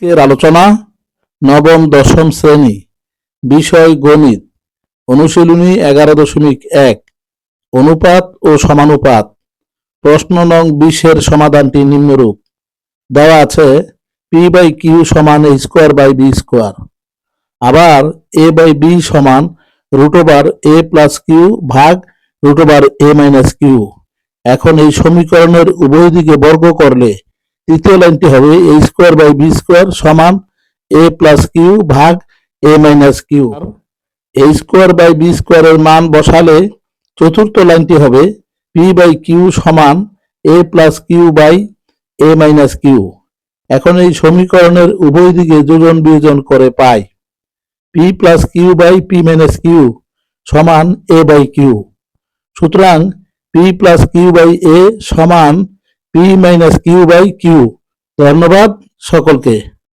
আজকের আলোচনা নবম দশম শ্রেণী, বিষয় গণিত, অনুশীলনী 11.1 অনুপাত ও সমানুপাত। প্রশ্ন নং 20 এর সমাধানটি নিম্নরূপ। দেওয়া আছে পি বাই কিউ সমান এ স্কোয়ার বাই বি স্কোয়ার, আবার এ বাই বি সমান root over a plus Q ভাগ root over a minus Q. এখন এই সমীকরণের উভয় দিকে বর্গ করলে তৃতীয় লাইনটি হবে A square by B square সমান এ প্লাস কিউ ভাগ A minus Q. A square by B স্কোয়ারের মান বসালে চতুর্থ লাইনটি হবে পি বাই কিউ সমান A plus Q by A minus Q. এখন এই সমীকরণের উভয় দিকে যোজন বিয়োজন করে পাই P plus Q by P minus Q সমান এ বাই কিউ। সুতরাং P plus Q by A সমান P minus Q by Q. ধন্যবাদ সকলকে।